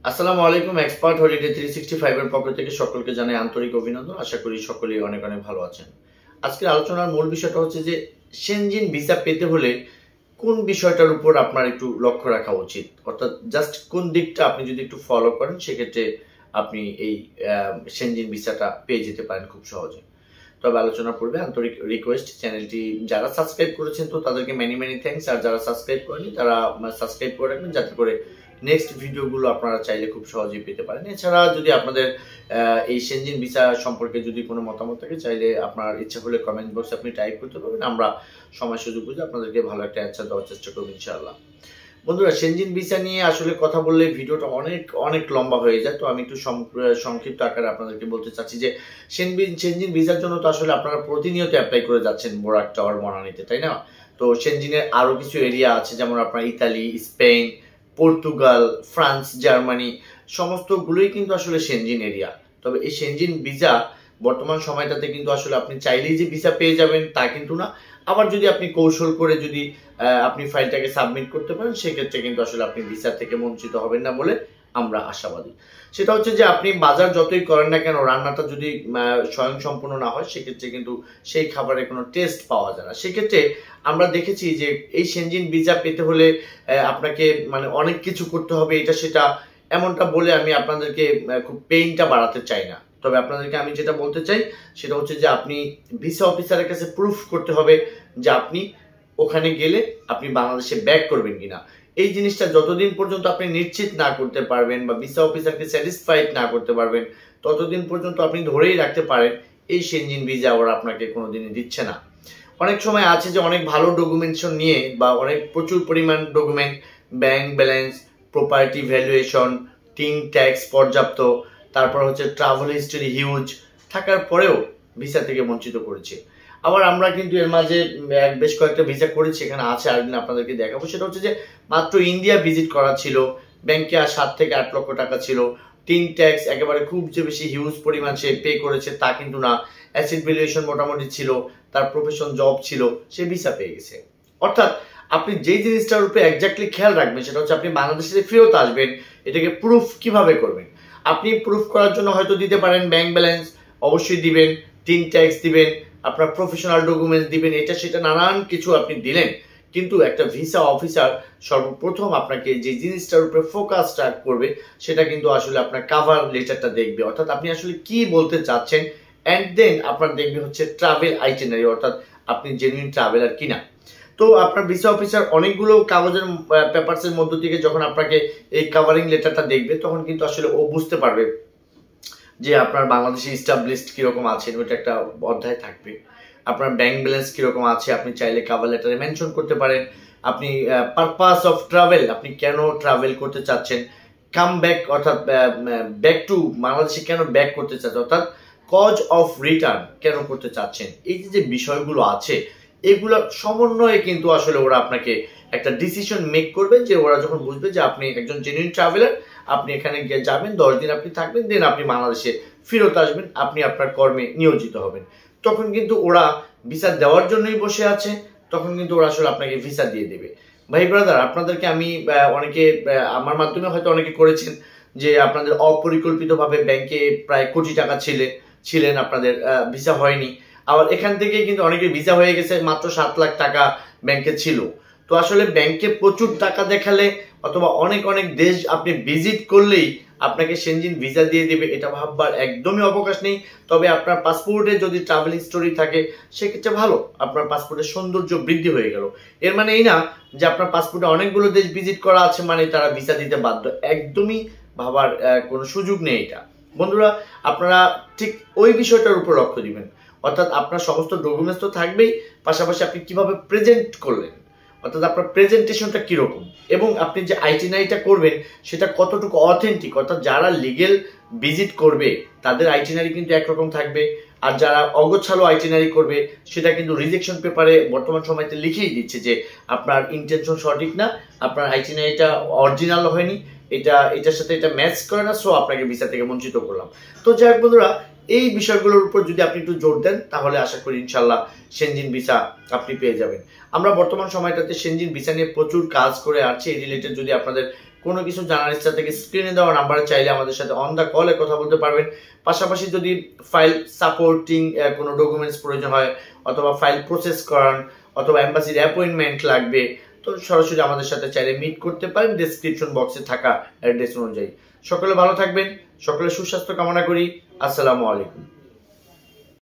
আসসালামু আলাইকুম। Expert holiday 365 এর পক্ষ থেকে সকলকে জানাই আন্তরিক অভিনন্দন। আশা করি সকলেই অনেক অনেক ভালো আছেন। আজকের আলোচনার মূল বিষয়টা হচ্ছে যে সেনজিন ভিসা পেতে হলে কোন বিষয়টার উপর আপনার একটু লক্ষ্য রাখা উচিত, অর্থাৎ জাস্ট কোন দিকটা আপনি যদি একটু ফলো করেন সেক্ষেত্রে আপনি এই সেনজিন ভিসাটা পেয়ে যেতে পারেন খুব সহজে। তবে আলোচনা পূর্বে আন্তরিক রিকোয়েস্ট, চ্যানেলটি যারা সাবস্ক্রাইব করেছেন তো তাদেরকে মেনি থ্যাঙ্কস, আর যারা সাবস্ক্রাইব করেনি তারা সাবস্ক্রাইব করে রাখবেন যাতে করে নেক্সট ভিডিওগুলো আপনারা চাইলে খুব সহজেই পেতে পারেন। এছাড়া যদি আপনাদের এই সেনজিন ভিসা সম্পর্কে যদি কোনো মতামত থাকে চাইলে আপনার ইচ্ছা হলে কমেন্ট বক্সে আপনি টাইপ করতে পারবেন, আমরা সময় সুযোগ বুঝে আপনাদেরকে ভালো একটা অ্যান্সার দেওয়ার চেষ্টা করবো ইনশাআল্লাহ। বন্ধুরা, সেনজিন ভিসা নিয়ে আসলে কথা বললে ভিডিওটা অনেক অনেক লম্বা হয়ে যায়, তো আমি একটু সংক্ষিপ্ত আকারে আপনাদেরকে বলতে চাচ্ছি যে সেনজিন ভিসার জন্য তো আসলে আপনারা প্রতিনিয়ত অ্যাপ্লাই করে যাচ্ছেন বোরাক টাওয়ার বনানীতে, তাই না? তো সেনজিনের আরও কিছু এরিয়া আছে, যেমন আপনার Italy, Spain, Portugal, France, Germany সমস্তগুলোই কিন্তু আসলে সেনজিন এরিয়া। তবে এই সেনজিন ভিসা বর্তমান সময়টাতে কিন্তু আসলে আপনি চাইলেই যে ভিসা পেয়ে যাবেন তা কিন্তু না। আবার যদি আপনি কৌশল করে যদি আপনি ফাইলটাকে সাবমিট করতে পারেন সেক্ষেত্রে কিন্তু আসলে আপনি ভিসা থেকে বঞ্চিত হবেন না বলে আমরা আশাবাদী। সেটা হচ্ছে যে আপনি বাজার যতই করেন না কেন, রান্নাটা যদি স্বয়ংসম্পূর্ণ না হয় সেক্ষেত্রে কিন্তু সেই খাবারের কোনো টেস্ট পাওয়া যায় না। সেক্ষেত্রে আমরা দেখেছি যে এই সেনজিন ভিসা পেতে হলে আপনাকে অনেক কিছু করতে হবে, এটা সেটা এমনটা বলে আমি আপনাদেরকে খুব পেইনটা বাড়াতে চাই না। তবে আপনাদেরকে আমি যেটা বলতে চাই সেটা হচ্ছে যে আপনি ভিসা অফিসারের কাছে প্রুফ করতে হবে যে আপনি ওখানে গেলে আপনি বাংলাদেশে ব্যাক করবেন কিনা। এই জিনিসটা যতদিন পর্যন্ত আপনি নিশ্চিত না করতে পারবেন বা ভিসা অফিসারকে স্যাটিসফাইড না করতে পারবেন ততদিন পর্যন্ত আপনি ধরেই রাখতে পারেন এই সেনজিন ভিসা ওরা আপনাকে কোনোদিনই দিচ্ছে না। অনেক সময় আছে যে অনেক ভালো ডকুমেন্টেশন নিয়ে বা অনেক প্রচুর পরিমাণ document, bank balance, property valuation, tin tax পর্যাপ্ত, তারপর হচ্ছে ট্রাভেল হিস্টরি হিউজ থাকার পরেও ভিসা থেকে বঞ্চিত করেছে। আবার আমরা কিন্তু এর মাঝে বেশ কয়েকটা ভিসা করেছি, এখানে আছে আরেকদিন আপনাদেরকে দেখাবো। সেটা হচ্ছে যে মাত্র ইন্ডিয়া ভিজিট করা ছিল, ব্যাংকে 7 থেকে 8 লক্ষ টাকা ছিল, টিন ট্যাক্স একেবারে খুব যে বেশি হিউজ পরিমাণ সে পে করেছে তা কিন্তু না, অ্যাসেট ভ্যালুয়েশন মোটামুটি ছিল, তার প্রফেশন জব ছিল, সে ভিসা পেয়ে গেছে। অর্থাৎ আপনি যেই জিনিসটার উপরে একজাক্টলি খেয়াল রাখবেন সেটা হচ্ছে আপনি বাংলাদেশে ফেরত আসবেন, এটাকে প্রুফ কিভাবে করবেন। আপনি প্রুফ করার জন্য হয়তো দিতে পারেন ব্যাংক ব্যালেন্স, অবশ্যই দিবেন, টিন ট্যাক্স দিবেন, আপনার প্রফেশনাল ডকুমেন্টস দিবেন, এটা সেটা নানান কিছু আপনি দিলেন। কিন্তু একটা ভিসা অফিসার সর্বপ্রথম আপনাকে যে জিনিসটার উপরে ফোকাসটা করবে সেটা কিন্তু আসলে আপনার কাভার লেটারটা দেখবে, অর্থাৎ আপনি আসলে কি বলতে চাচ্ছেন, অ্যান্ড দেন আপনার দেখবে হচ্ছে ট্রাভেল আইটিনারি, অর্থাৎ আপনি জেনুইন ট্রাভেলার কিনা। তো আপনার ভিসা অফিসার অনেকগুলো কাগজের পেপারসের মধ্য থেকে যখন আপনাকে এই কাভারিং লেটারটা দেখবে তখন কিন্তু আসলে ও বুঝতে পারবে যে আপনার বাংলাদেশে ইস্টাবলিশড কিরকম আছেন, ওইটা একটা অধ্যায় থাকবে। আপনার ব্যাংক ব্যালেন্স কিরকম আছে আপনি চাইলে কাভার লেটারে মেনশন করতে পারেন। আপনি পারপাস অফ ট্রাভেল, আপনি কেন ট্রাভেল করতে চাচ্ছেন, কাম ব্যাক অর্থাৎ ব্যাক টু বাংলাদেশে কেন ব্যাক করতে চাচ্ছেন, অর্থাৎ কজ অফ রিটার্ন কেন করতে চাচ্ছেন, এই যে বিষয়গুলো আছে এগুলো সমন্বয়ে কিন্তু আসলে ওরা আপনাকে একটা ডিসিশন মেক করবে, যে ওরা যখন বুঝবে যে আপনি একজন জেনুইন ট্রাভেলার, আপনি এখানে গিয়ে যাবেন, 10 দিন আপনি থাকবেন, দেন আপনি বাংলাদেশে ফেরত আসবেন, আপনি আপনার কর্মে নিয়োজিত হবেন, তখন কিন্তু ওরা ভিসা দেওয়ার জন্যই বসে আছে, তখন কিন্তু ওরা আসলে আপনাকে ভিসা দিয়ে দেবে। ভাই ব্রাদার, আপনাদেরকে আমি অনেকে আমার মাধ্যমে হয়তো অনেকে করেছেন যে আপনাদের অপরিকল্পিতভাবে ব্যাংকে প্রায় কোটি টাকা ছিলেন, আপনাদের ভিসা হয়নি, আবার এখান থেকে কিন্তু অনেকের ভিসা হয়ে গেছে, মাত্র 7 লাখ টাকা ব্যাংকে ছিল। তো আসলে ব্যাংকে প্রচুর টাকা দেখালে অথবা অনেক অনেক দেশ আপনি ভিজিট করলেই আপনাকে সেনজিন ভিসা দিয়ে দেবে এটা ভাববার একদমই অবকাশ নেই। তবে আপনার পাসপোর্টে যদি ট্রাভেল হিস্টোরি থাকে সেক্ষেত্রে ভালো, আপনার পাসপোর্টের সৌন্দর্য বৃদ্ধি হয়ে গেল। এর মানে এই না যে আপনার পাসপোর্টে অনেকগুলো দেশ ভিজিট করা আছে মানে তারা ভিসা দিতে বাধ্য, একদমই ভাবার কোনো সুযোগ নেই এটা। বন্ধুরা, আপনারা ঠিক ওই বিষয়টার উপর লক্ষ্য দিবেন, অর্থাৎ আপনার সমস্ত ডকুমেন্টস তো থাকবেই, পাশাপাশি আপনি কিভাবে প্রেজেন্ট করলেন, অর্থাৎ আপনার প্রেজেন্টেশনটা কিরকম, এবং আপনি যে আইটিনারিটা করবেন সেটা কতটুকু অথেন্টিক, অর্থাৎ যারা লিগেল ভিজিট করবে তাদের আইটিনারি কিন্তু একরকম থাকবে, আর যারা অগোছালো আইটিনারি করবে সেটা কিন্তু রিজেকশন পেপারে বর্তমান সময়তে লিখেই দিচ্ছে যে আপনার ইন্টেনশন সঠিক না, আপনার আইটিনারিটা অরিজিনাল হয়নি, এটার সাথে এটা ম্যাচ করে না, সো আপনাকে ভিসা থেকে বঞ্চিত করলাম। তো যাই হোক বন্ধুরা, এই বিষয়গুলোর উপর যদি আপনি একটু জোর দেন তাহলে আশা করি ইনশাল্লাহ সেনজিন ভিসা আপনি পেয়ে যাবেন। আমরা বর্তমান সময়টাতে সেনজিন ভিসা নিয়ে প্রচুর কাজ করে আসছি, এই রিলেটেড যদি আপনাদের কোনো কিছু জানার ইচ্ছা থেকে স্ক্রিনে দেওয়া নাম্বারে চাইলে আমাদের সাথে অন দ্য কলে কথা বলতে পারবেন। পাশাপাশি যদি ফাইল সাপোর্টিং কোনো ডকুমেন্টস প্রয়োজন হয় অথবা ফাইল প্রসেস করান অথবা এম্বাসির অ্যাপয়েন্টমেন্ট লাগবে, তো সরাসরি আমাদের সাথে চাইলে মিট করতে পারেন ডেসক্রিপশন বক্সে থাকা অ্যাড্রেস অনুযায়ী। সকলে ভালো থাকবেন, সকলে সুস্বাস্থ্য কামনা করি। আসসালামু আলাইকুম।